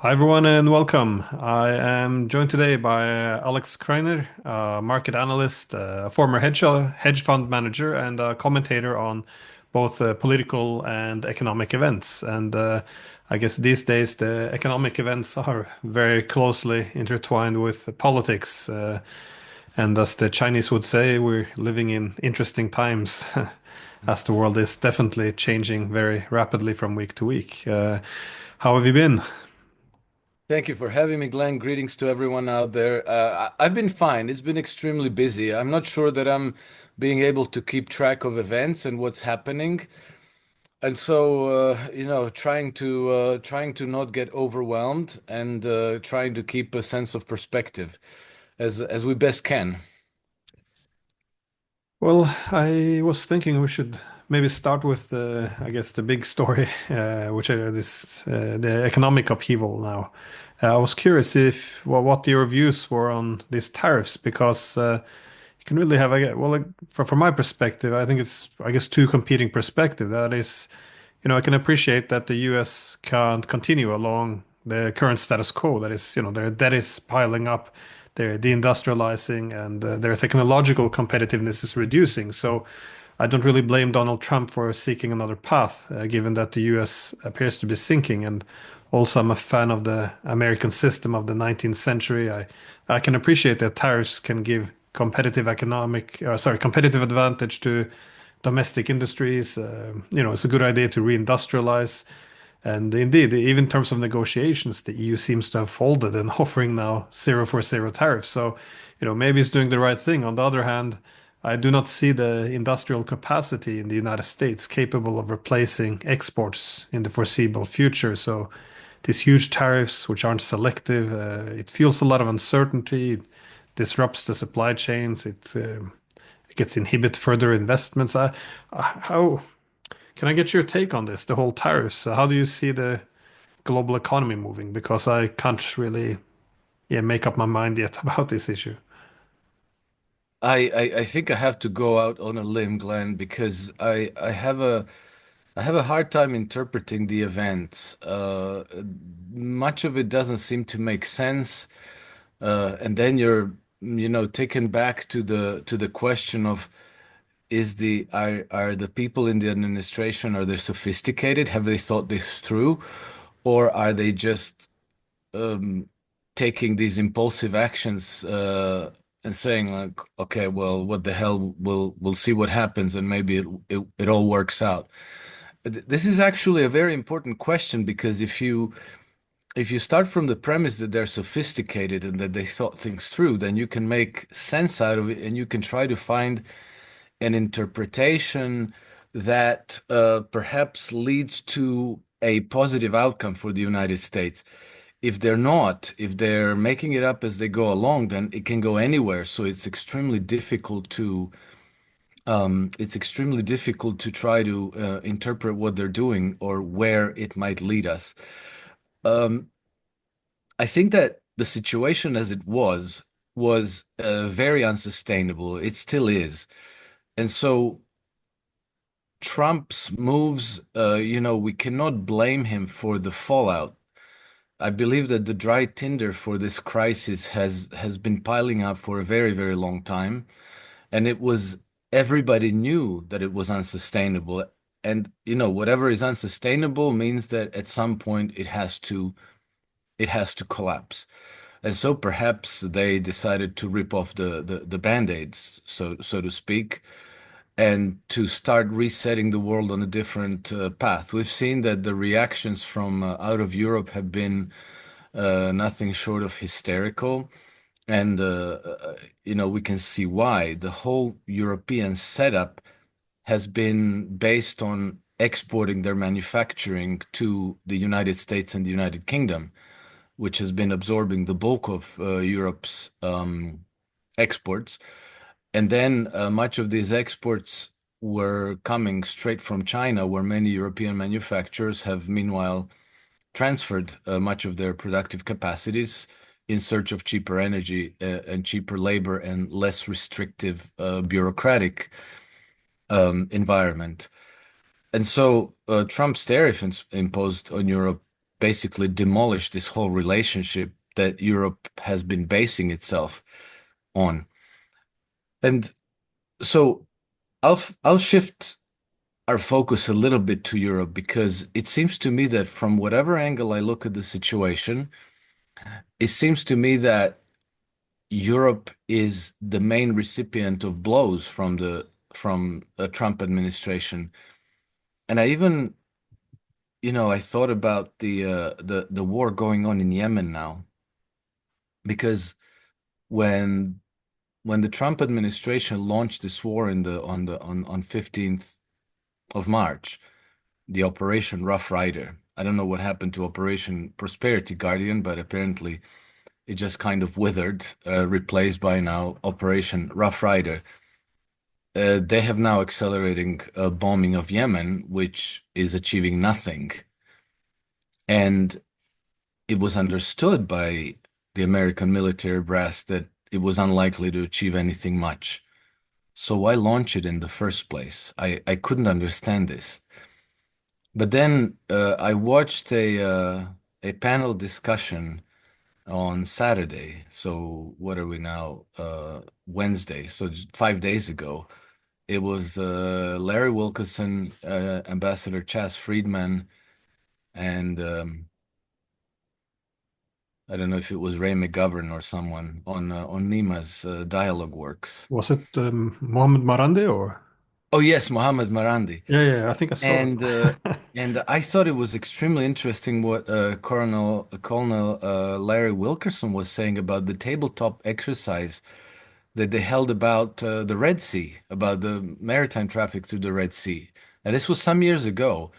Hi everyone and welcome. I am joined today by Alex Krainer, market analyst, a former hedge fund manager, and a commentator on both political and economic events. And I guess these days the economic events are very closely intertwined with politics. And as the Chinese would say, we're living in interesting times, as the world is definitely changing very rapidly from week to week. How have you been? Thank you for having me, Glenn. Greetings to everyone out there. I've been fine. It's been extremely busy. I'm not sure that I'm being able to keep track of events and what's happening. And so, trying to not get overwhelmed and trying to keep a sense of perspective as we best can. Well, I was thinking we should maybe start with I guess, the big story, which are the economic upheaval now. I was curious if what your views were on these tariffs, because you can really have, well, like, from my perspective, I think it's, I guess, two competing perspectives. That is, I can appreciate that the U.S. can't continue along the current status quo. That is, their debt is piling up, they're deindustrializing, and their technological competitiveness is reducing. So I don't really blame Donald Trump for seeking another path, given that the U.S. appears to be sinking. And also, I'm a fan of the American system of the 19th century. I can appreciate that tariffs can give competitive advantage to domestic industries. It's a good idea to reindustrialize. And indeed, even in terms of negotiations, the EU seems to have folded and offering now zero for zero tariffs. So, maybe it's doing the right thing. On the other hand, I do not see the industrial capacity in the United States capable of replacing exports in the foreseeable future. So, these huge tariffs, which aren't selective, it fuels a lot of uncertainty. It disrupts the supply chains. It gets inhibit further investments. How can I get your take on this, the whole tariffs? How do you see the global economy moving? Because I can't really, yeah, make up my mind yet about this issue. I think I have to go out on a limb, Glenn, because I have a hard time interpreting the events. Much of it doesn't seem to make sense. And then you're taken back to the question of are the people in the administration, are they sophisticated? Have they thought this through? Or are they just um, taking these impulsive actions and saying like, okay, well, what the hell? We'll see what happens, and maybe it all works out. This is actually a very important question because if you start from the premise that they're sophisticated and that they thought things through, then you can make sense out of it and you can try to find an interpretation that perhaps leads to a positive outcome for the United States. If they're not, if they're making it up as they go along, then it can go anywhere. So it's extremely difficult to try to interpret what they're doing or where it might lead us. Um, I think that the situation as it was very unsustainable. It still is. And so Trump's moves, we cannot blame him for the fallout. I believe that the dry tinder for this crisis has been piling up for a very, very long time, and everybody knew that it was unsustainable. And whatever is unsustainable means that at some point it has to collapse. And so perhaps they decided to rip off the band-aids, so to speak, and to start resetting the world on a different path. We've seen that the reactions from out of Europe have been nothing short of hysterical. And, we can see why. The whole European setup has been based on exporting their manufacturing to the United States and the United Kingdom, which has been absorbing the bulk of Europe's exports. And then much of these exports were coming straight from China, where many European manufacturers have meanwhile transferred much of their productive capacities in search of cheaper energy and cheaper labor and less restrictive bureaucratic environment. And so Trump's tariff imposed on Europe basically demolish this whole relationship that Europe has been basing itself on. And so I'll shift our focus a little bit to Europe because it seems to me that from whatever angle I look at the situation, it seems to me that Europe is the main recipient of blows from the Trump administration. And I even, I thought about the war going on in Yemen now, because when when the Trump administration launched this war in the on 15th of March, the Operation Rough Rider. I don't know what happened to Operation Prosperity Guardian, but apparently it just kind of withered, replaced by now Operation Rough Rider. They have now accelerating bombing of Yemen, which is achieving nothing. And it was understood by the American military brass that it was unlikely to achieve anything much. So why launch it in the first place? I couldn't understand this. But then I watched a panel discussion on Saturday. So what are we now? Wednesday. So 5 days ago, it was Larry Wilkerson, Ambassador Chas Friedman, and I don't know if it was Ray McGovern or someone on Nima's Dialogue Works. Was it Mohammed Marandi or? Oh yes, Mohammed Marandi. Yeah, yeah, I think I saw And that. and I thought it was extremely interesting what Colonel Larry Wilkerson was saying about the tabletop exercise that they held about the Red Sea, about the maritime traffic through the Red Sea. And this was some years ago,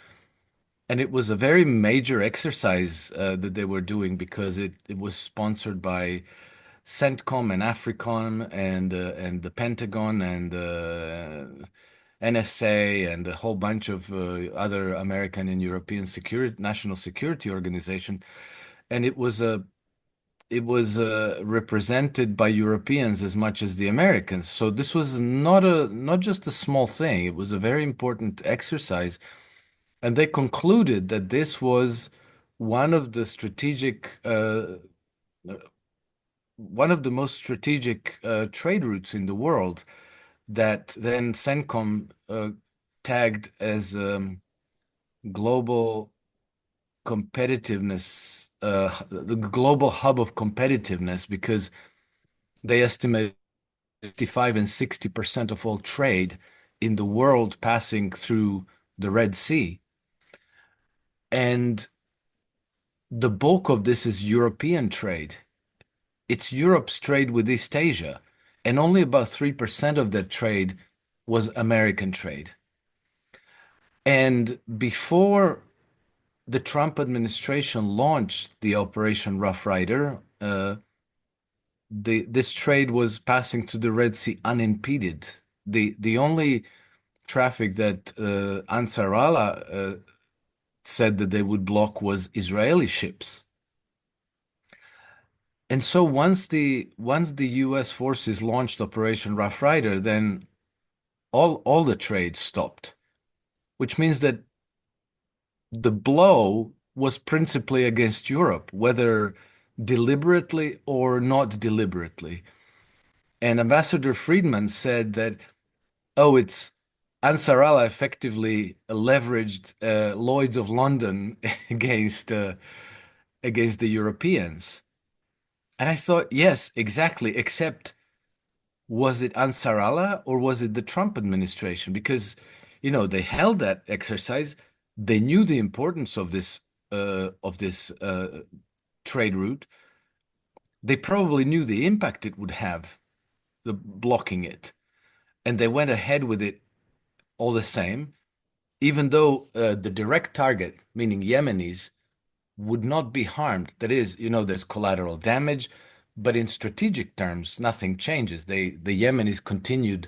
and it was a very major exercise that they were doing because it was sponsored by CENTCOM and AFRICOM and the Pentagon and NSA and a whole bunch of other American and European security national security organization, and it was represented by Europeans as much as the Americans. So this was not just a small thing. It was a very important exercise, and they concluded that this was one of the strategic one of the most strategic trade routes in the world that then CENTCOM tagged as global competitiveness, the global hub of competitiveness, because they estimate 55 and 60% of all trade in the world passing through the Red Sea. And the bulk of this is European trade. It's Europe's trade with East Asia, and only about 3% of that trade was American trade. And before the Trump administration launched the Operation Rough Rider, this trade was passing through the Red Sea unimpeded. The only traffic that Ansar Allah said that they would block was Israeli ships. And so once the U.S. forces launched Operation Rough Rider, then all the trade stopped, which means that the blow was principally against Europe, whether deliberately or not deliberately. And Ambassador Friedman said that, oh, it's Ansar Allah effectively leveraged Lloyd's of London against the Europeans. And I thought, yes, exactly, except was it Ansar Allah or was it the Trump administration? Because, they held that exercise. They knew the importance of this trade route. They probably knew the impact it would have, the blocking it, and they went ahead with it all the same, even though the direct target, meaning Yemenis, would not be harmed. That is, there's collateral damage, but in strategic terms, nothing changes. The Yemenis continued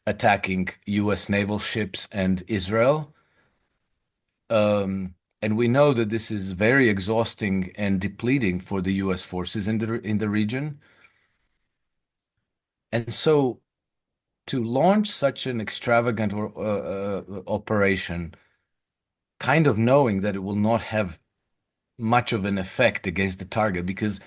attacking U.S. naval ships and Israel. And we know that this is very exhausting and depleting for the U.S. forces in the region. And so to launch such an extravagant operation, kind of knowing that it will not have much of an effect against the target because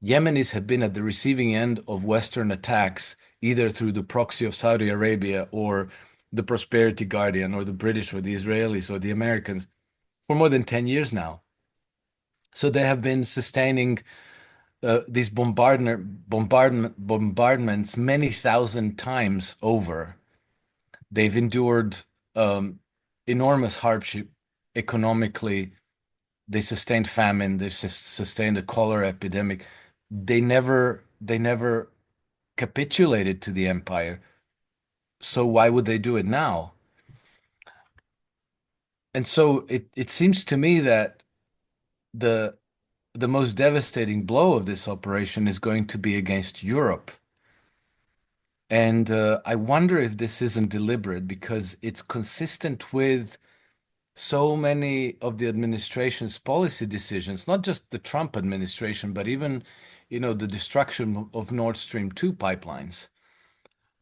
Yemenis have been at the receiving end of Western attacks, either through the proxy of Saudi Arabia or the Prosperity Guardian or the British or the Israelis or the Americans for more than 10 years now. So they have been sustaining these bombardments many thousand times over. They've endured um, enormous hardship economically. They sustained famine. They've sustained a cholera epidemic. They never capitulated to the empire. So why would they do it now? And so it seems to me that the the most devastating blow of this operation is going to be against Europe. And I wonder if this isn't deliberate because it's consistent with so many of the administration's policy decisions, not just the Trump administration, but even, the destruction of Nord Stream 2 pipelines.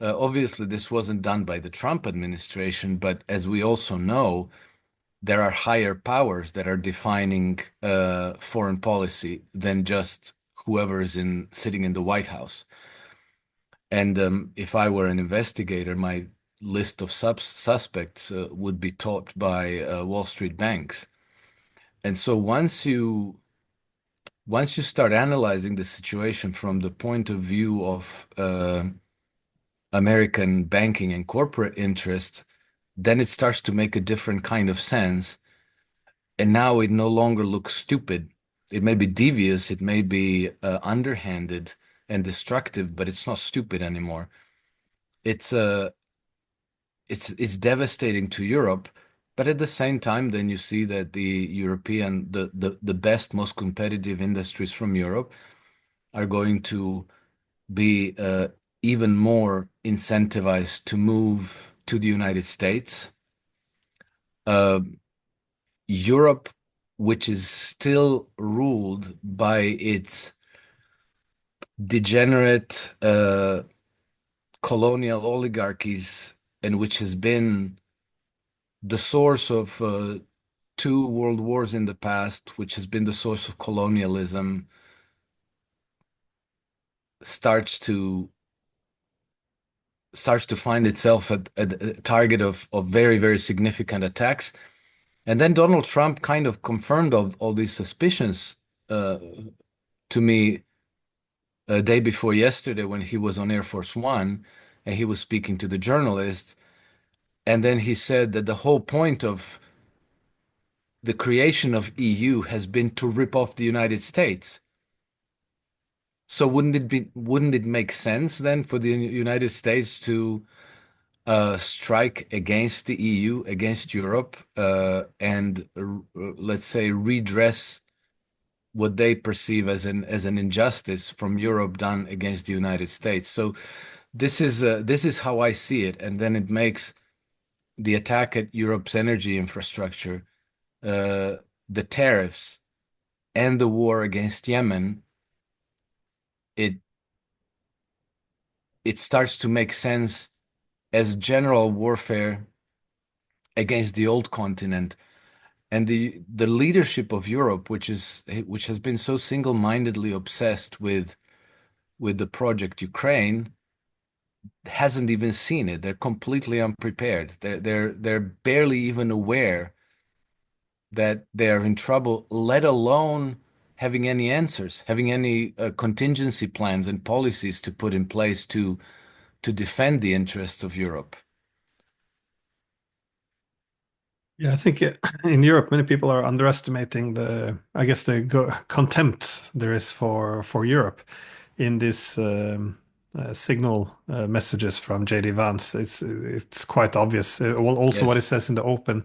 Obviously, this wasn't done by the Trump administration, but as we also know, there are higher powers that are defining foreign policy than just whoever is sitting in the White House. And if I were an investigator, my list of suspects would be topped by Wall Street banks. And so once you start analyzing the situation from the point of view of American banking and corporate interests, then it starts to make a different kind of sense. And now it no longer looks stupid. It may be devious, it may be underhanded and destructive, but it's not stupid anymore. It's it's devastating to Europe, but at the same time, then you see that the best, most competitive industries from Europe are going to be even more incentivized to move to the United States. Uh, Europe, which is still ruled by its degenerate colonial oligarchies, and which has been the source of two world wars in the past, which has been the source of colonialism, starts to find itself at a target of very, very significant attacks. And then Donald Trump kind of confirmed all these suspicions uh, to me a day before yesterday when he was on Air Force One and he was speaking to the journalists. And then he said that the whole point of the creation of EU has been to rip off the United States. So wouldn't it make sense then for the United States to strike against the EU, against Europe, and let's say redress what they perceive as an injustice from Europe done against the United States? So this is how I see it, and then it makes the attack at Europe's energy infrastructure, the tariffs, and the war against Yemen. It it starts to make sense as general warfare against the old continent. And the leadership of Europe, which has been so single-mindedly obsessed with the project Ukraine, hasn't even seen it. They're completely unprepared. They're barely even aware that they're in trouble, let alone having any answers, having any contingency plans and policies to put in place to defend the interests of Europe. Yeah, I think in Europe, many people are underestimating I guess, the contempt there is for Europe in this signal messages from JD Vance. It's quite obvious. Well, also what it Yes, says in the open,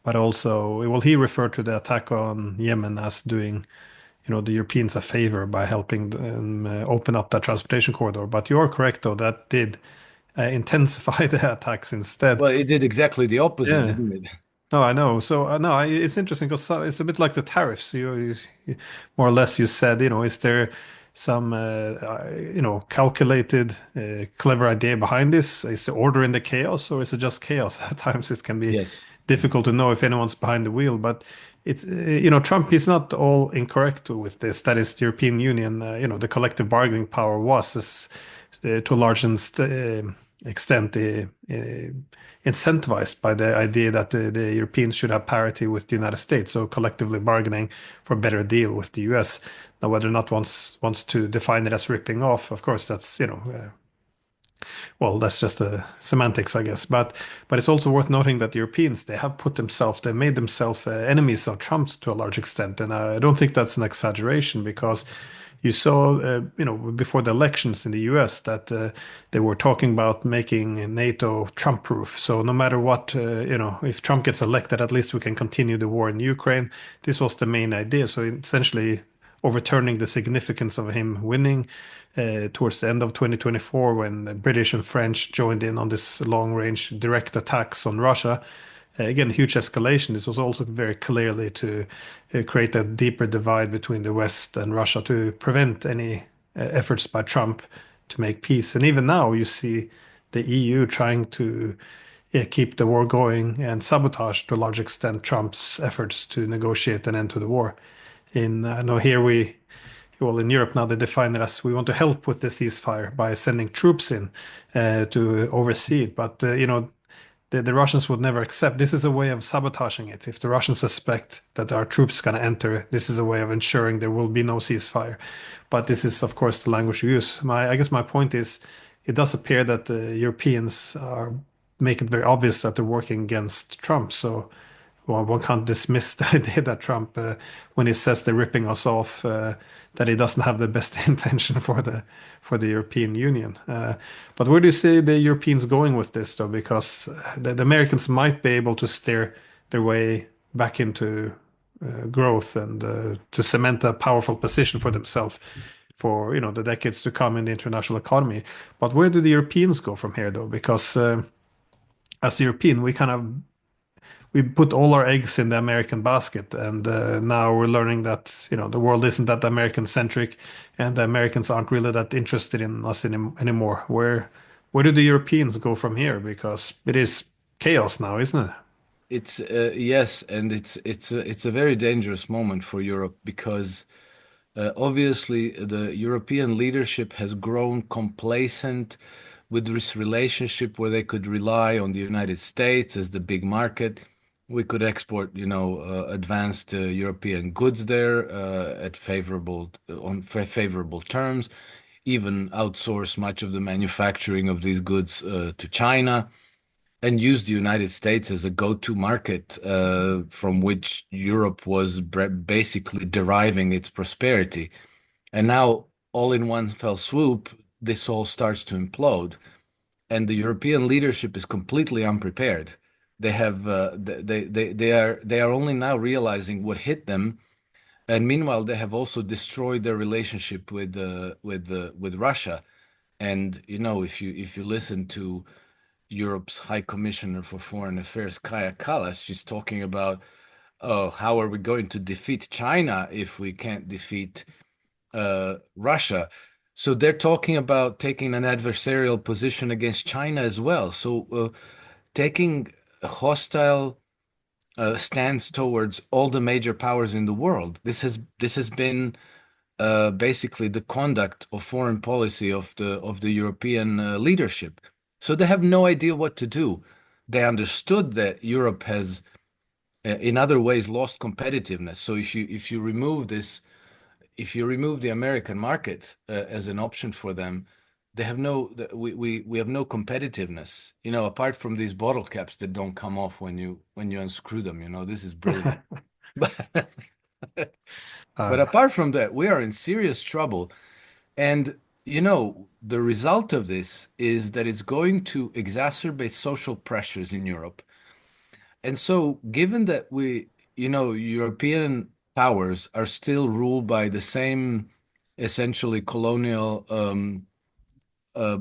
but also, well, he referred to the attack on Yemen as doing, the Europeans a favor by helping them open up that transportation corridor. But you're correct, though, that did intensify the attacks instead. well, it did exactly the opposite, Yeah. didn't it? No, I know. So no, it's interesting because it's a bit like the tariffs. More or less, you said, is there some, calculated, clever idea behind this? Is the order in the chaos, or is it just chaos? At times, it can be Yes. difficult to know if anyone's behind the wheel. But it's Trump is not all incorrect with this. That is, the European Union, the collective bargaining power was to a large extent incentivized by the idea that the Europeans should have parity with the United States, so collectively bargaining for a better deal with the US. Now, whether or not wants to define it as ripping off, of course, that's well, that's just semantics, I guess. But it's also worth noting that the Europeans, they made themselves enemies of Trump's to a large extent, and I don't think that's an exaggeration because you saw, before the elections in the U.S. that they were talking about making NATO Trump-proof. So no matter what, if Trump gets elected, at least we can continue the war in Ukraine. This was the main idea. So essentially overturning the significance of him winning towards the end of 2024 when the British and French joined in on this long-range direct attacks on Russia. Again, huge escalation. This was also very clearly to create a deeper divide between the West and Russia to prevent any efforts by Trump to make peace. And even now, you see the EU trying to keep the war going and sabotage to a large extent Trump's efforts to negotiate an end to the war. I know in Europe now they define it as we want to help with the ceasefire by sending troops in to oversee it. But the Russians would never accept. This is a way of sabotaging it. If the Russians suspect that our troops are going to enter, this is a way of ensuring there will be no ceasefire. But this is, of course, the language you use. I guess my point is, it does appear that the Europeans make it very obvious that they're working against Trump. So one can't dismiss the idea that Trump, when he says they're ripping us off, that he doesn't have the best intention for the European Union. But where do you see the Europeans going with this, though? Because the Americans might be able to steer their way back into growth and to cement a powerful position for themselves for the decades to come in the international economy. But where do the Europeans go from here, though? Because as a European, we put all our eggs in the American basket, and now we're learning that the world isn't that American centric, and the Americans aren't really that interested in us anymore. Where do the Europeans go from here? Because it is chaos now, isn't it? It's yes, and it's a very dangerous moment for Europe because obviously the European leadership has grown complacent with this relationship where they could rely on the United States as the big market. We could export, advanced European goods there at favorable terms, even outsource much of the manufacturing of these goods to China, and use the United States as a go-to market from which Europe was basically deriving its prosperity. And now, all in one fell swoop, this all starts to implode, and the European leadership is completely unprepared. They are only now realizing what hit them, and meanwhile they have also destroyed their relationship with Russia. And if you listen to Europe's High Commissioner for Foreign Affairs, Kaja Kallas, she's talking about, oh, how are we going to defeat China if we can't defeat Russia? So they're talking about taking an adversarial position against China as well. So taking a hostile stance towards all the major powers in the world. This has been basically the conduct of foreign policy of the European leadership. So they have no idea what to do. They understood that Europe has, in other ways, lost competitiveness. So if you remove this, if you remove the American market as an option for them, they have we have no competitiveness. Apart from these bottle caps that don't come off when you unscrew them. This is brilliant. But but Uh, apart from that, we are in serious trouble. And the result of this is that it's going to exacerbate social pressures in Europe. And so, given that European powers are still ruled by the same essentially colonial uh,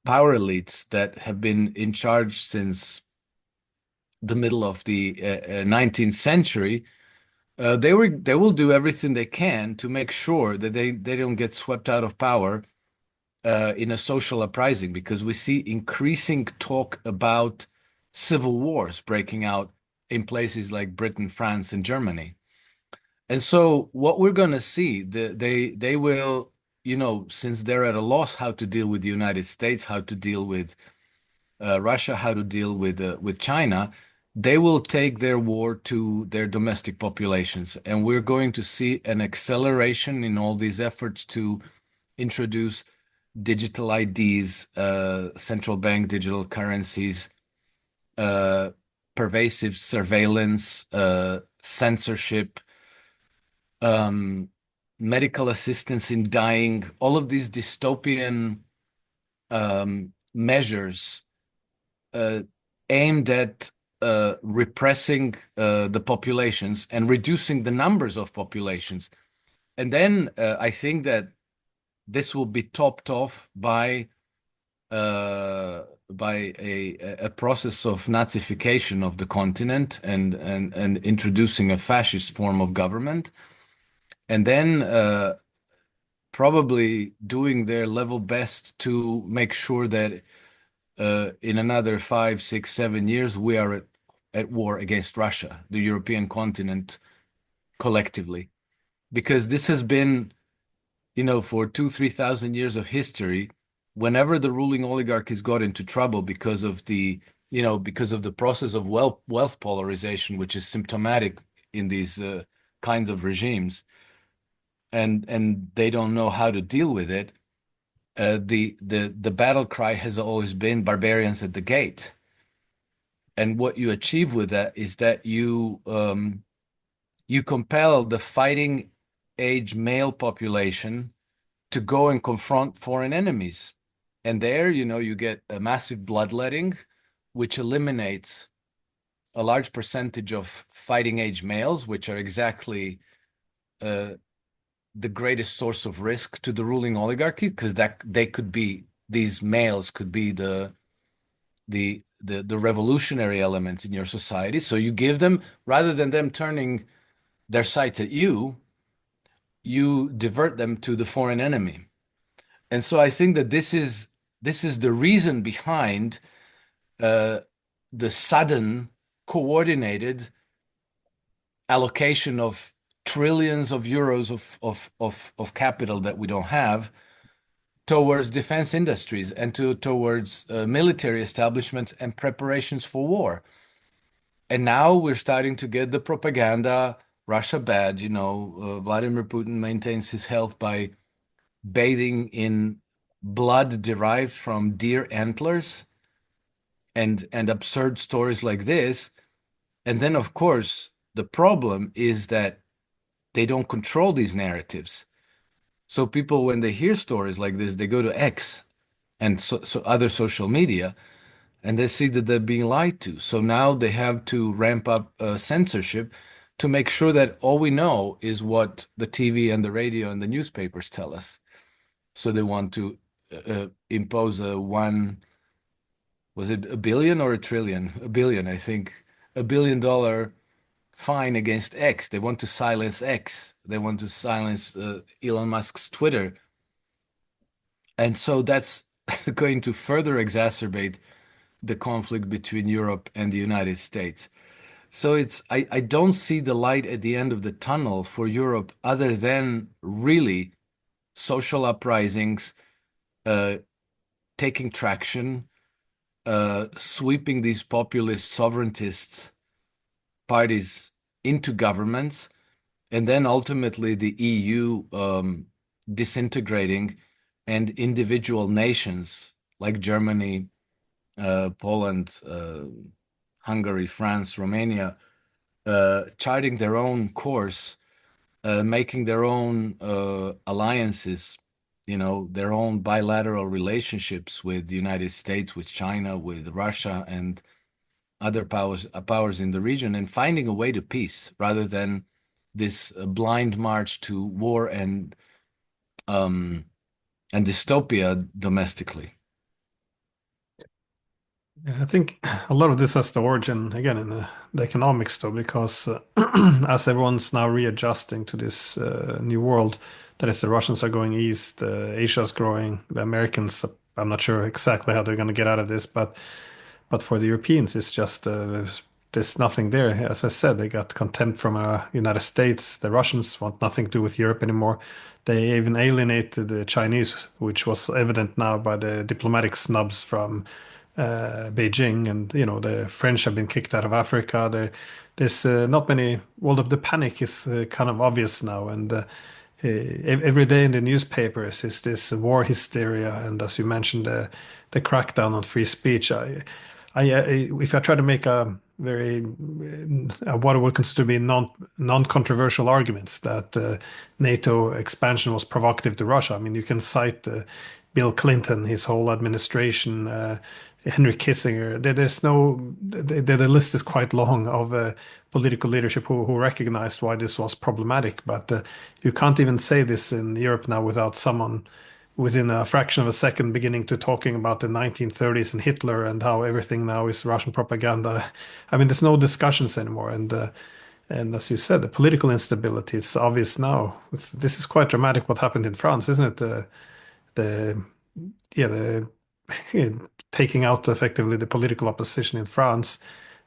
power elites that have been in charge since the middle of the 19th century, they will do everything they can to make sure that they don't get swept out of power in a social uprising, because we see increasing talk about civil wars breaking out in places like Britain, France, and Germany. And so what we're going to see, they will, since they're at a loss how to deal with the United States, how to deal with Russia, how to deal with China, they will take their war to their domestic populations, and we're going to see an acceleration in all these efforts to introduce digital IDs, central bank digital currencies, uh, pervasive surveillance, censorship, um, medical assistance in dying, all of these dystopian measures uh, aimed at repressing the populations and reducing the numbers of populations. And then I think that this will be topped off by a process of Nazification of the continent and introducing a fascist form of government, and then probably doing their level best to make sure that in another 5, 6, 7 years we are at war against Russia, the European continent collectively, because this has been, for 2, 3 thousand years of history, whenever the ruling oligarchies got into trouble because of the process of wealth polarization, which is symptomatic in these kinds of regimes, and they don't know how to deal with it. The battle cry has always been barbarians at the gate. And what you achieve with that is that you compel the fighting age male population to go and confront foreign enemies. And there, you get a massive bloodletting, which eliminates a large percentage of fighting age males, which are exactly the greatest source of risk to the ruling oligarchy, because these males could be the revolutionary element in your society. So you give them, rather than them turning their sights at you, you divert them to the foreign enemy. And so I think that this is the reason behind the sudden coordinated allocation of trillions of euros of capital that we don't have towards defense industries and towards military establishments and preparations for war. And now we're starting to get the propaganda, Russia bad, Vladimir Putin maintains his health by bathing in blood derived from deer antlers and absurd stories like this. And then, of course, the problem is that they don't control these narratives. So people, when they hear stories like this, they go to X and so other social media, and they see that they're being lied to. So now they have to ramp up censorship to make sure that all we know is what the TV and the radio and the newspapers tell us. So they want to impose was it a billion or a trillion? A billion, I think. $1 billion fine against X. They want to silence X. They want to silence Elon Musk's Twitter. And so that's going to further exacerbate the conflict between Europe and the United States. So I don't see the light at the end of the tunnel for Europe other than really social uprisings taking traction, sweeping these populist sovereignist parties into governments, and then ultimately the EU disintegrating and individual nations like Germany, Poland, Hungary, France, Romania, charting their own course, making their own alliances, their own bilateral relationships with the United States, with China, with Russia, and other powers in the region, and finding a way to peace rather than this blind march to war and dystopia domestically. Yeah, I think a lot of this has the origin again in the economics, though, because as everyone's now readjusting to this new world, that is, the Russians are going east, Asia's growing, the Americans, I'm not sure exactly how they're going to get out of this, but for the Europeans, it's just there's nothing there. As I said, they got contempt from United States. The Russians want nothing to do with Europe anymore. They even alienated the Chinese, which was evident now by the diplomatic snubs from Beijing. And the French have been kicked out of Africa. There's not many. Well, the panic is kind of obvious now, and every day in the newspapers is this war hysteria, and as you mentioned, the crackdown on free speech. If I try to make a very what I would consider to be non-controversial arguments that NATO expansion was provocative to Russia. I mean, you can cite Bill Clinton, his whole administration, Henry Kissinger. There's no the list is quite long of political leadership who recognized why this was problematic. But you can't even say this in Europe now without someone within a fraction of a second beginning to talking about the 1930s and Hitler and how everything now is Russian propaganda. I mean, there's no discussions anymore. And as you said, the political instability, it's obvious now. This is quite dramatic what happened in France, isn't it? The yeah, the taking out effectively the political opposition in France.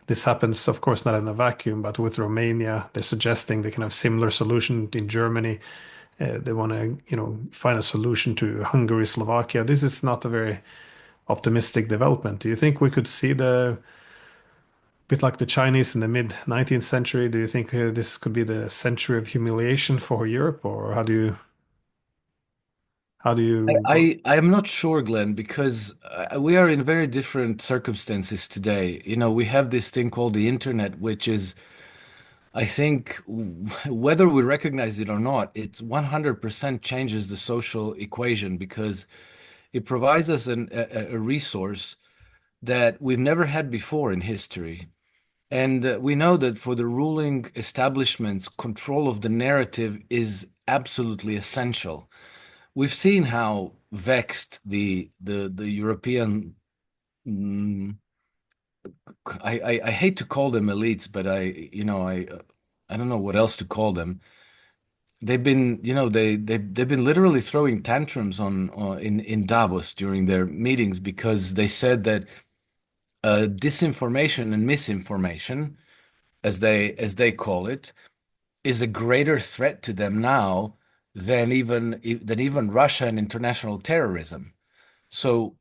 This happens, of course, not in a vacuum, but with Romania, they're suggesting they can have similar solution in Germany. They want to, find a solution to Hungary, Slovakia. This is not a very optimistic development. Do you think we could see the bit like the Chinese in the mid 19th century? Do you think this could be the century of humiliation for Europe, or how do you? I am not sure, Glenn, because we are in very different circumstances today. We have this thing called the internet, which is, I think, whether we recognize it or not, it 100% changes the social equation because it provides us a resource that we've never had before in history. And we know that for the ruling establishments, control of the narrative is absolutely essential. We've seen how vexed the European, mm, I hate to call them elites, but I don't know what else to call them. They've been, they've been literally throwing tantrums in Davos during their meetings because they said that disinformation and misinformation, as they call it, is a greater threat to them now than even Russia and international terrorism. So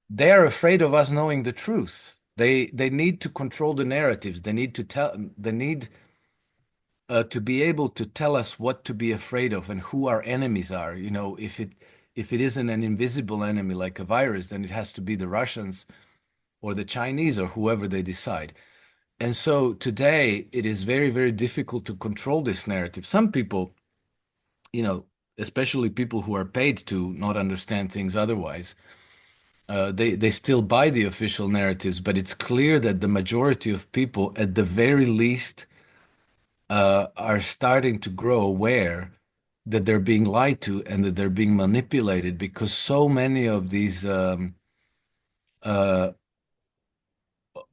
they are afraid of us knowing the truth. They need to control the narratives. They need to tell. They need to be able to tell us what to be afraid of and who our enemies are. If it isn't an invisible enemy like a virus, then it has to be the Russians or the Chinese or whoever they decide. And so today it is very, very difficult to control this narrative. Some people, especially people who are paid to not understand things otherwise, they still buy the official narratives, but it's clear that the majority of people, at the very least, are starting to grow aware that they're being lied to and that they're being manipulated because so many uh,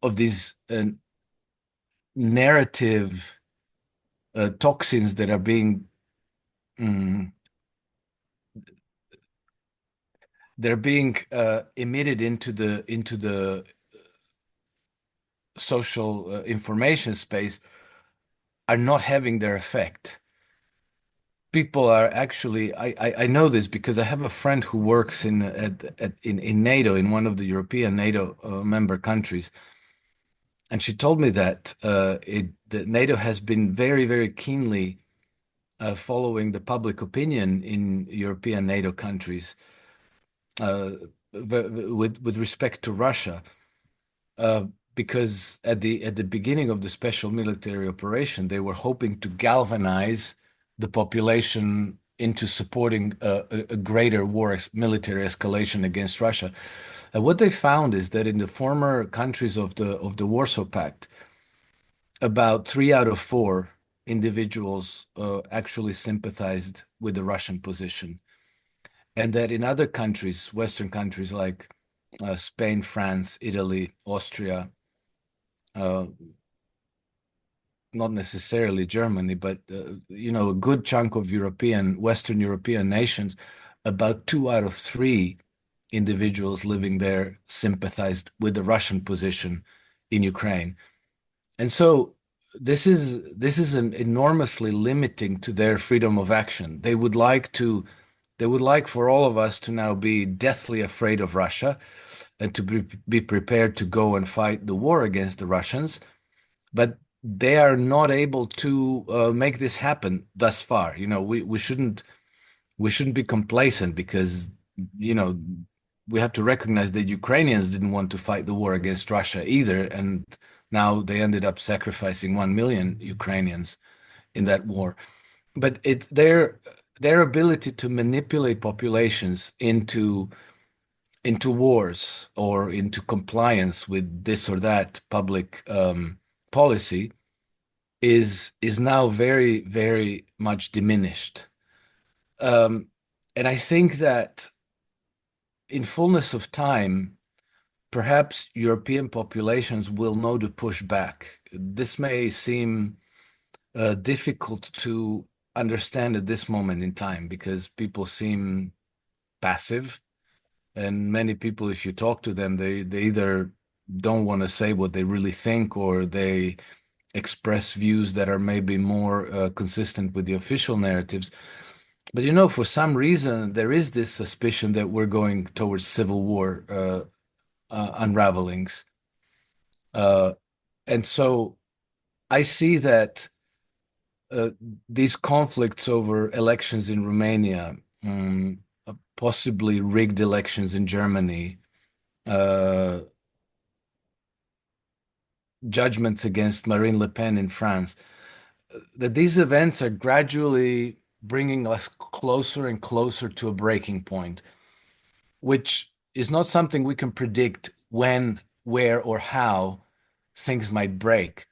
of these narrative toxins that are being mm, they're being emitted into the social information space are not having their effect. People are actually, I know this because I have a friend who works in NATO, in one of the European NATO member countries, and she told me that NATO has been very, very keenly following the public opinion in European NATO countries uh, with respect to Russia. Uh, because at the beginning of the special military operation, they were hoping to galvanize the population into supporting a greater military escalation against Russia. What they found is that in the former countries of the Warsaw Pact, about 3 out of 4 individuals actually sympathized with the Russian position, and that in other countries, Western countries like Spain, France, Italy, Austria, uh, not necessarily Germany, but a good chunk of Western European nations, about 2 out of 3 individuals living there sympathized with the Russian position in Ukraine. And so this is an enormously limiting to their freedom of action. They would like for all of us to now be deathly afraid of Russia and to be prepared to go and fight the war against the Russians, but they are not able to make this happen thus far. We shouldn't be complacent because you know we have to recognize that Ukrainians didn't want to fight the war against Russia either, and now they ended up sacrificing 1 million Ukrainians in that war. But their ability to manipulate populations into wars or into compliance with this or that public policy is now very, very much diminished. Um, and I think that in fullness of time, perhaps European populations will know to push back. This may seem difficult to understand at this moment in time because people seem passive, and many people, if you talk to them, they either don't want to say what they really think or they express views that are maybe more consistent with the official narratives. But for some reason, there is this suspicion that we're going towards civil war unravelings. Uh, and so I see that uh, these conflicts over elections in Romania, possibly rigged elections in Germany, uh, judgments against Marine Le Pen in France, that these events are gradually bringing us closer and closer to a breaking point, which is not something we can predict when, where, or how things might break.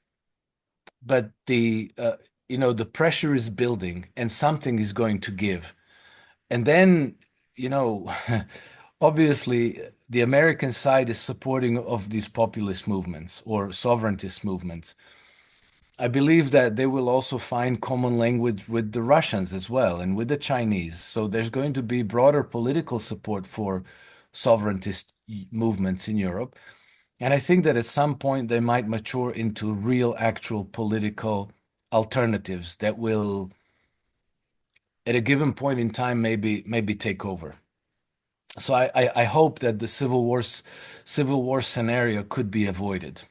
But the pressure is building and something is going to give. And then, you know, obviously the American side is supporting of these populist movements or sovereigntist movements. I believe that they will also find common language with the Russians as well and with the Chinese. So there's going to be broader political support for sovereigntist movements in Europe. And I think that at some point they might mature into real, actual political alternatives that will, at a given point in time, maybe take over. So I hope that the civil war scenario could be avoided.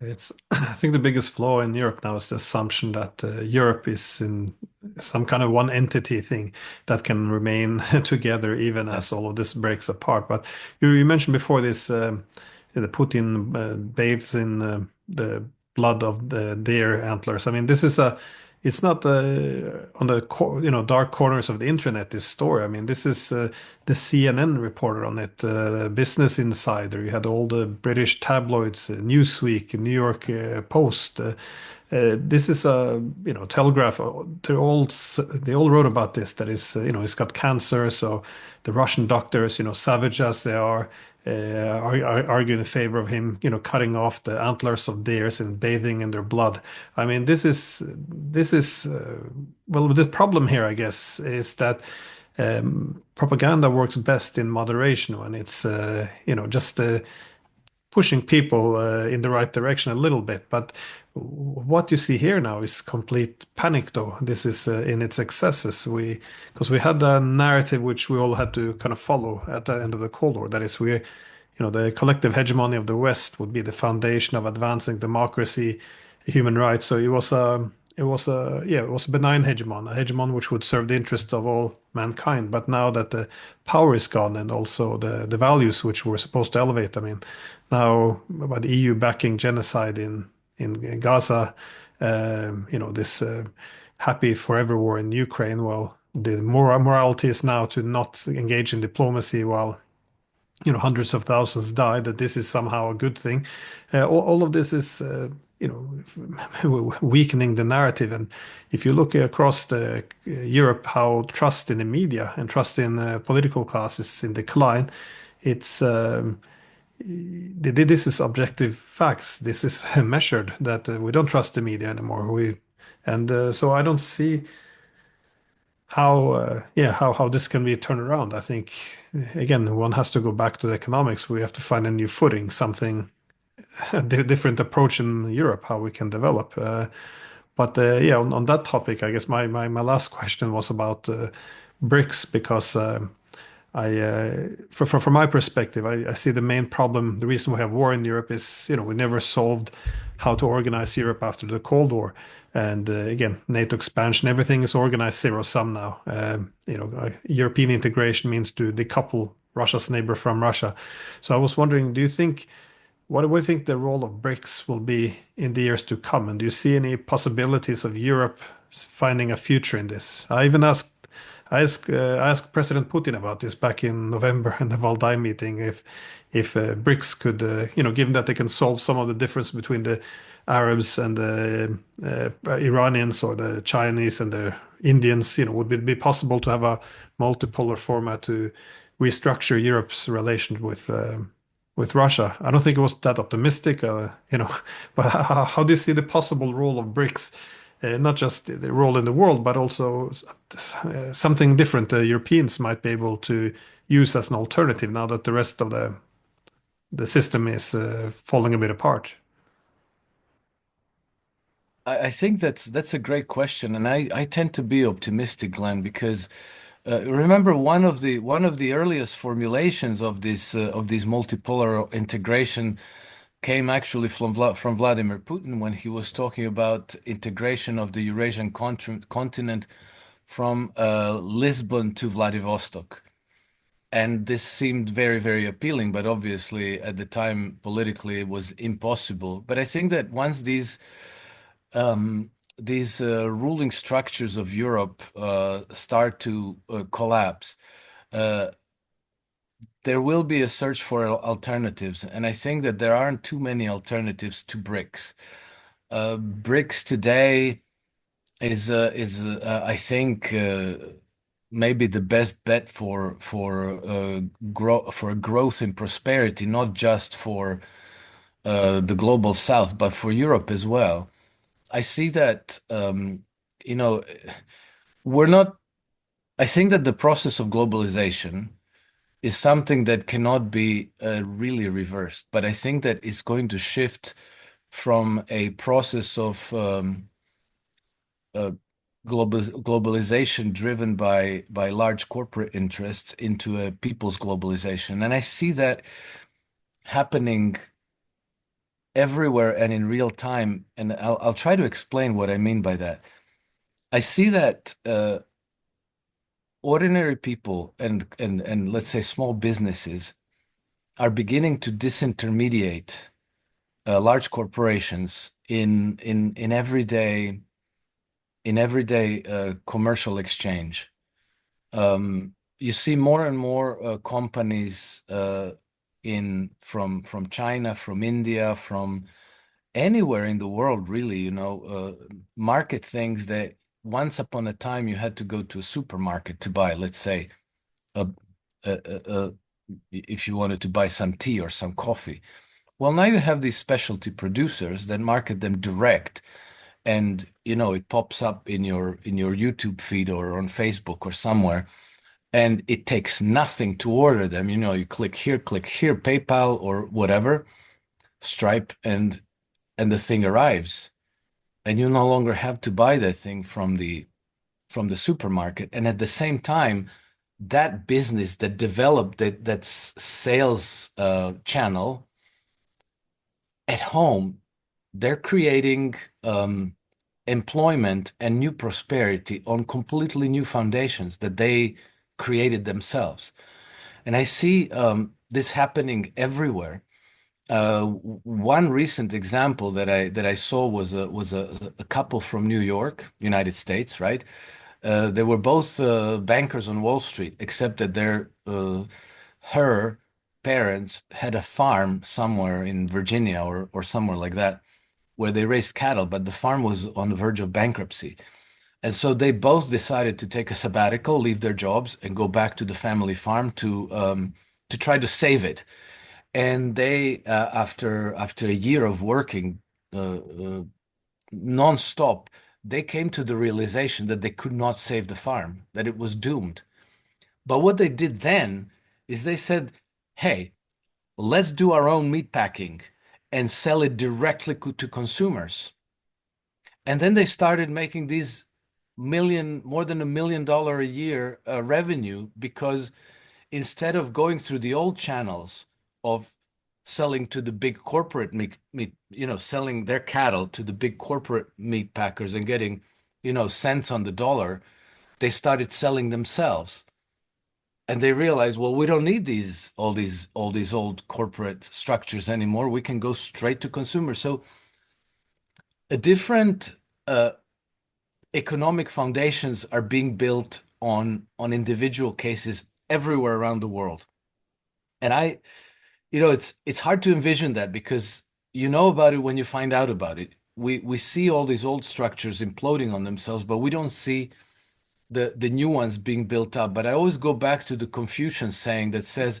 It's, I think the biggest flaw in Europe now is the assumption that Europe is in some kind of one entity thing that can remain together even as Yes. all of this breaks apart. But you mentioned before this, the Putin bathes in the blood of the deer antlers. I mean, it's not on the dark corners of the internet. This story. I mean, this is the CNN reported on it, Business Insider. You had all the British tabloids, Newsweek, New York Post. This is a Telegraph. They all wrote about this. That is, he's got cancer. So the Russian doctors, savage as they are arguing in favor of him, cutting off the antlers of deers and bathing in their blood. I mean, this is well, the problem here, I guess, is that propaganda works best in moderation when it's just pushing people in the right direction a little bit. But what you see here now is complete panic, though. This is in its excesses. Because we had a narrative which we all had to kind of follow at the end of the Cold War. That is, the collective hegemony of the West would be the foundation of advancing democracy, human rights. So it was a benign hegemon, a hegemon which would serve the interests of all mankind. But now that the power is gone and also the values which were supposed to elevate, I mean, now by the EU backing genocide in Gaza, this happy forever war in Ukraine. Well, the morality is now to not engage in diplomacy while hundreds of thousands died, that this is somehow a good thing. All of this is, weakening the narrative. And if you look across Europe, how trust in the media and trust in political class is in decline, it's this is objective facts. This is measured that we don't trust the media anymore. So I don't see how this can be turned around. I think again one has to go back to the economics. We have to find a new footing, something a different approach in Europe, how we can develop. But yeah, on that topic, I guess my last question was about BRICS because from my perspective, I see the main problem. The reason we have war in Europe is, we never solved how to organize Europe after the Cold War. And again, NATO expansion, everything is organized zero sum now. European integration means to decouple Russia's neighbor from Russia. So I was wondering, what do you think the role of BRICS will be in the years to come? And do you see any possibilities of Europe finding a future in this? I asked President Putin about this back in November in the Valdai meeting if BRICS could, given that they can solve some of the difference between the Arabs and the Iranians or the Chinese and the Indians, would it be possible to have a multipolar format to restructure Europe's relation with Russia? I don't think it was that optimistic, but how do you see the possible role of BRICS? Not just the role in the world, but also something different Europeans might be able to use as an alternative now that the rest of the system is falling a bit apart. I think that's a great question, and I tend to be optimistic, Glenn, because remember one of the earliest formulations of this multipolar integration came actually from Vladimir Putin when he was talking about integration of the Eurasian continent from Lisbon to Vladivostok. And this seemed very, very appealing, but obviously at the time politically it was impossible. But I think that once these ruling structures of Europe start to collapse, uh, there will be a search for alternatives, and I think that there aren't too many alternatives to BRICS. BRICS today is I think maybe the best bet for growth and prosperity, not just for the global South, but for Europe as well. I see that you know we're not. I think that the process of globalization is something that cannot be really reversed, but I think that it's going to shift from a process of uh, globalization driven by large corporate interests into a people's globalization. And I see that happening everywhere and in real time. And I'll try to explain what I mean by that. I see that ordinary people and let's say small businesses are beginning to disintermediate large corporations in everyday commercial exchange. You see more and more companies in from China, from India, from anywhere in the world, really, market things that once upon a time you had to go to a supermarket to buy, let's say, a, a, if you wanted to buy some tea or some coffee. Well, now you have these specialty producers that market them direct, and it pops up in your YouTube feed or on Facebook or somewhere, and it takes nothing to order them. You click here, PayPal or whatever, Stripe, and the thing arrives, and you no longer have to buy that thing from the supermarket. And at the same time, that business that developed that sales channel at home, they're creating employment and new prosperity on completely new foundations that they created themselves. And I see this happening everywhere. One recent example that I saw was a couple from New York, United States, right? They were both bankers on Wall Street, except that her parents had a farm somewhere in Virginia or somewhere like that, where they raised cattle, but the farm was on the verge of bankruptcy. And so they both decided to take a sabbatical, leave their jobs, and go back to the family farm to try to save it. And they, after a year of working nonstop, they came to the realization that they could not save the farm, that it was doomed. But what they did then is they said, "Hey, let's do our own meat packing, and sell it directly to consumers. And then they started making these more than $1 million a year revenue because instead of going through the old channels of selling to the big corporate meat, selling their cattle to the big corporate meat packers and getting, cents on the dollar, they started selling themselves. And they realized, well, we don't need all these old corporate structures anymore. We can go straight to consumers. So a different economic foundations are being built on individual cases everywhere around the world. And it's hard to envision that because you know about it when you find out about it. We see all these old structures imploding on themselves, but we don't see the new ones being built up. But I always go back to the Confucian saying that says,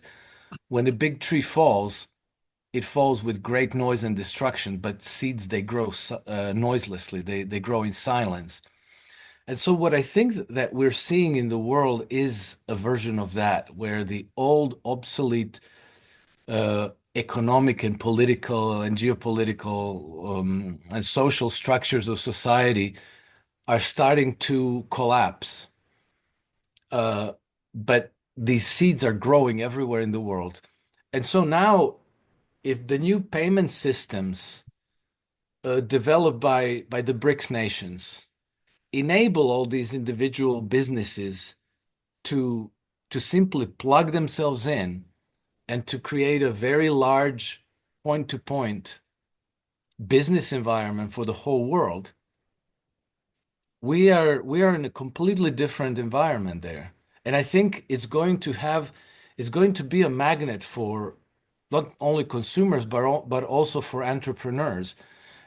when a big tree falls, it falls with great noise and destruction, but seeds, they grow noiselessly. They grow in silence. And so what I think that we're seeing in the world is a version of that, where the old, obsolete economic and political and geopolitical and social structures of society are starting to collapse. But these seeds are growing everywhere in the world. And so now, if the new payment systems developed by the BRICS nations enable all these individual businesses to simply plug themselves in and to create a very large point-to-point business environment for the whole world, we are in a completely different environment there. And I think it's going to be a magnet for not only consumers but also for entrepreneurs.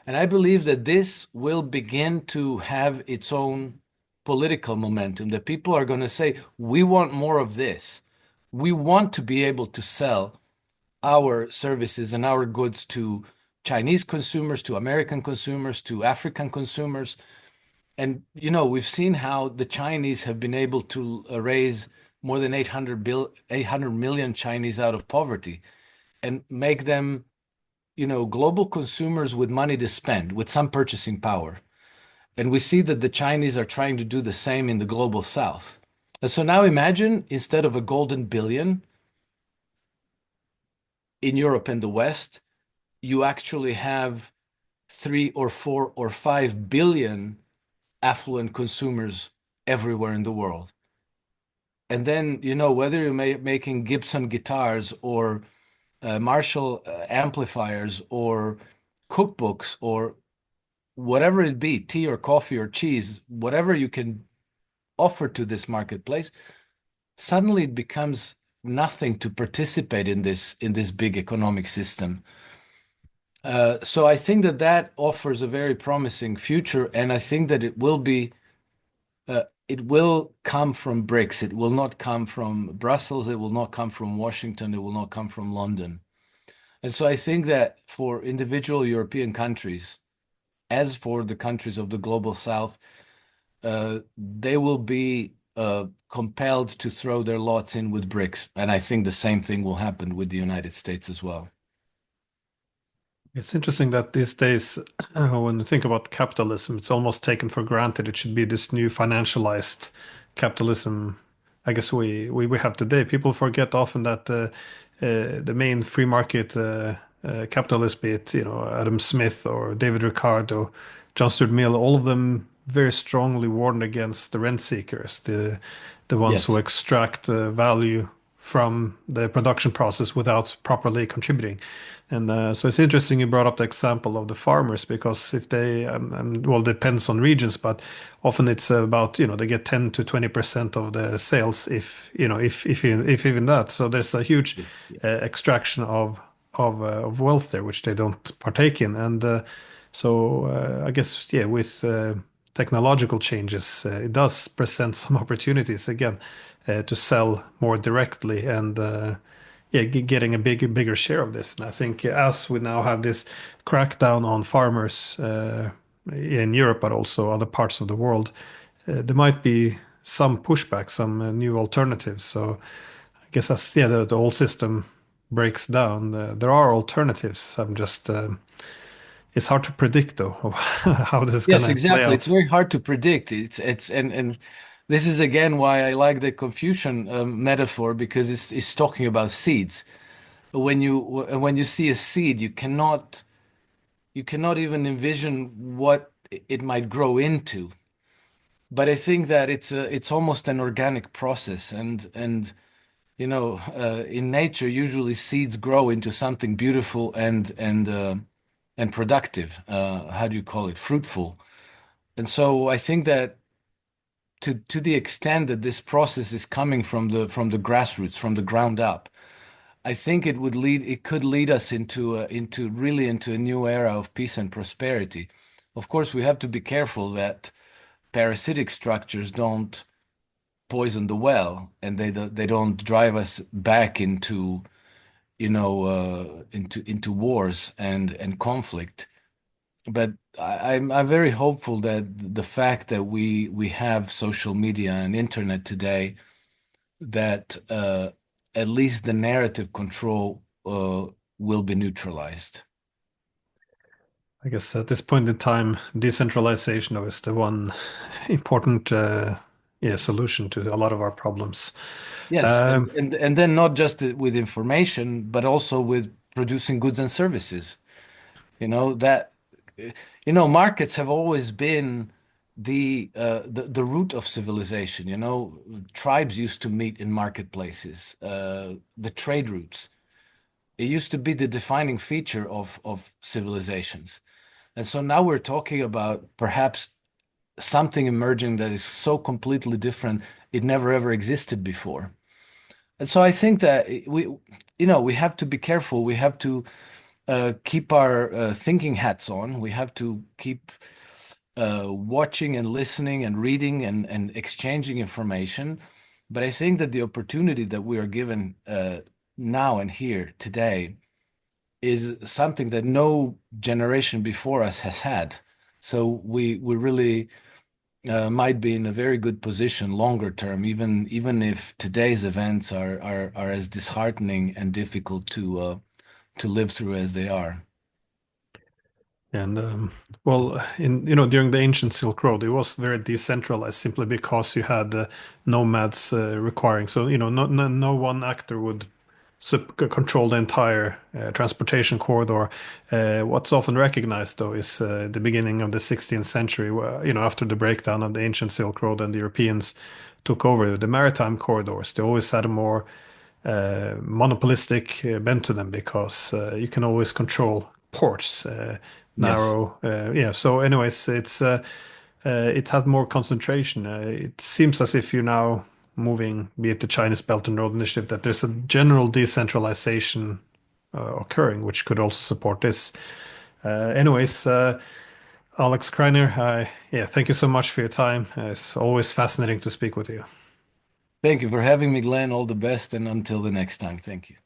And I believe that this will begin to have its own political momentum, that people are going to say, we want more of this. We want to be able to sell our services and our goods to Chinese consumers, to American consumers, to African consumers. And, we've seen how the Chinese have been able to raise more than 800 million Chinese out of poverty and make them, global consumers with money to spend, with some purchasing power. And we see that the Chinese are trying to do the same in the global South. And so now imagine, instead of a golden billion in Europe and the West, you actually have 3 or 4 or 5 billion affluent consumers everywhere in the world. And then, whether you're making Gibson guitars or Marshall amplifiers or cookbooks or whatever it be, tea or coffee or cheese, whatever you can offer to this marketplace, suddenly it becomes nothing to participate in this big economic system. So I think that offers a very promising future, and I think that it will come from BRICS. It will not come from Brussels. It will not come from Washington. It will not come from London. And so I think that for individual European countries, as for the countries of the global South, they will be compelled to throw their lots in with BRICS. And I think the same thing will happen with the United States as well. It's interesting that these days, when you think about capitalism, it's almost taken for granted it should be this new financialized capitalism. I guess we have today. People forget often that the main free market capitalists, be it Adam Smith or David Ricardo, John Stuart Mill, all of them very strongly warned against the rent seekers, the ones who Yes. extract value from the production process without properly contributing. And so it's interesting you brought up the example of the farmers because if they, well, it depends on regions, but often it's about, they get 10 to 20% of the sales, if even that. So there's a huge Yeah. extraction of wealth there, which they don't partake in. And so I guess, yeah, with technological changes, it does present some opportunities again to sell more directly and yeah, getting a bigger share of this. And I think as we now have this crackdown on farmers in Europe, but also other parts of the world, there might be some pushback, some new alternatives. So I guess that's yeah, the old system breaks down, there are alternatives. I'm just it's hard to predict though of how this is Yes, gonna play exactly. It's out. very hard to predict. It's and this is again why I like the Confucian metaphor because it's talking about seeds. When you see a seed, you cannot even envision what it might grow into. But I think that it's almost an organic process, and in nature, usually seeds grow into something beautiful and productive. How do you call it? Fruitful. And so I think that to the extent that this process is coming from the grassroots, from the ground up, I think it could lead us into a new era of peace and prosperity. Of course, we have to be careful that parasitic structures don't poison the well and they don't drive us back into wars and conflict. But I'm very hopeful that the fact that we have social media and internet today, that at least the narrative control will be neutralized. I guess at this point in time, decentralization though is the one important yeah, solution to a lot of our problems. Yes, and, Um, and and then not just with information, but also with producing goods and services. You know that markets have always been the root of civilization. Tribes used to meet in marketplaces, the trade routes. It used to be the defining feature of civilizations. And so now we're talking about perhaps something emerging that is so completely different, it never ever existed before. And so I think that we have to be careful. We have to keep our thinking hats on. We have to keep watching and listening and reading and exchanging information. But I think that the opportunity that we are given now and here today is something that no generation before us has had. So we really might be in a very good position longer term, even if today's events are as disheartening and difficult to live through as they are. And well, in during the ancient Silk Road, it was very decentralized simply because you had nomads requiring. So no one actor would control the entire transportation corridor. What's often recognized though is the beginning of the 16th century, where, after the breakdown of the ancient Silk Road and the Europeans took over the maritime corridors. They always had a more monopolistic bent to them because you can always control ports, Yes. narrow. Yeah. So, anyways, it has more concentration. It seems as if you're now moving, be it the Chinese Belt and Road Initiative, that there's a general decentralization occurring, which could also support this. Anyways, Alex Kreiner, yeah, thank you so much for your time. It's always fascinating to speak with you. Thank you for having me, Glenn. All the best, and until the next time. Thank you.